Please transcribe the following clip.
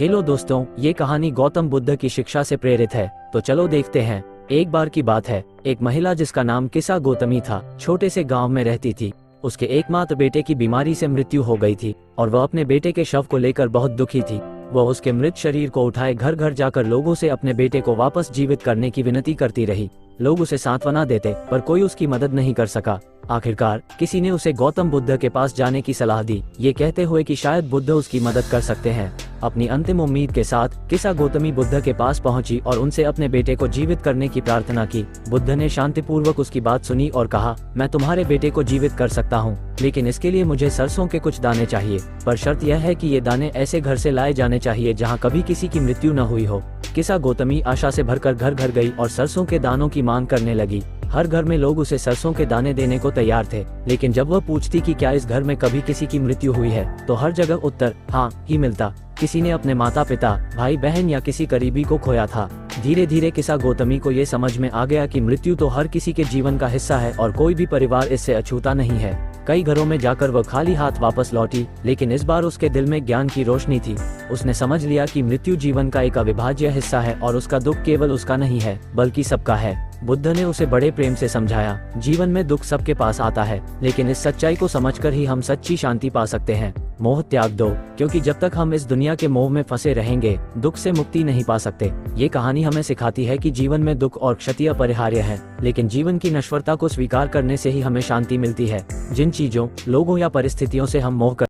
Hello दोस्तों, ये कहानी गौतम बुद्ध की शिक्षा से प्रेरित है, तो चलो देखते हैं। एक बार की बात है, एक महिला जिसका नाम किसा गौतमी था, छोटे से गांव में रहती थी। उसके एकमात्र बेटे की बीमारी से मृत्यु हो गई थी और वह अपने बेटे के शव को लेकर बहुत दुखी थी। वह उसके मृत शरीर को उठाए घर घर जाकर लोगों से अपने बेटे को वापस जीवित करने की विनती करती रही। लोग उसे सांत्वना देते, पर कोई उसकी मदद नहीं कर सका। आखिरकार किसी ने उसे गौतम बुद्ध के पास जाने की सलाह दी, ये कहते हुए कि शायद बुद्ध उसकी मदद कर सकते हैं। अपनी अंतिम उम्मीद के साथ किसा गौतमी बुद्ध के पास पहुंची और उनसे अपने बेटे को जीवित करने की प्रार्थना की। बुद्ध ने शांतिपूर्वक उसकी बात सुनी और कहा, मैं तुम्हारे बेटे को जीवित कर सकता हूँ, लेकिन इसके लिए मुझे सरसों के कुछ दाने चाहिए, पर शर्त यह है कि ये दाने ऐसे घर से लाए जाने चाहिए जहाँ कभी किसी की मृत्यु न हुई हो। किसा गौतमी आशा से भरकर घर घर गई और सरसों के दानों की मांग करने लगी। हर घर में लोग उसे सरसों के दाने देने को तैयार थे, लेकिन जब वह पूछती कि क्या इस घर में कभी किसी की मृत्यु हुई है, तो हर जगह उत्तर हाँ ही मिलता। किसी ने अपने माता पिता, भाई बहन या किसी करीबी को खोया था। धीरे धीरे किसा गौतमी को ये समझ में आ गया कि मृत्यु तो हर किसी के जीवन का हिस्सा है और कोई भी परिवार इससे अछूता नहीं है। कई घरों में जाकर वह खाली हाथ वापस लौटी, लेकिन इस बार उसके दिल में ज्ञान की रोशनी थी। उसने समझ लिया कि मृत्यु जीवन का एक अविभाज्य हिस्सा है और उसका दुख केवल उसका नहीं है, बल्कि सबका है। बुद्ध ने उसे बड़े प्रेम से समझाया, जीवन में दुख सबके पास आता है, लेकिन इस सच्चाई को समझकर ही हम सच्ची शांति पा सकते हैं। मोह त्याग दो, क्योंकि जब तक हम इस दुनिया के मोह में फंसे रहेंगे, दुख से मुक्ति नहीं पा सकते। ये कहानी हमें सिखाती है कि जीवन में दुख और क्षति अपरिहार्य है, लेकिन जीवन की नश्वरता को स्वीकार करने से ही हमें शांति मिलती है। जिन चीजों, लोगों या परिस्थितियों से हम मोह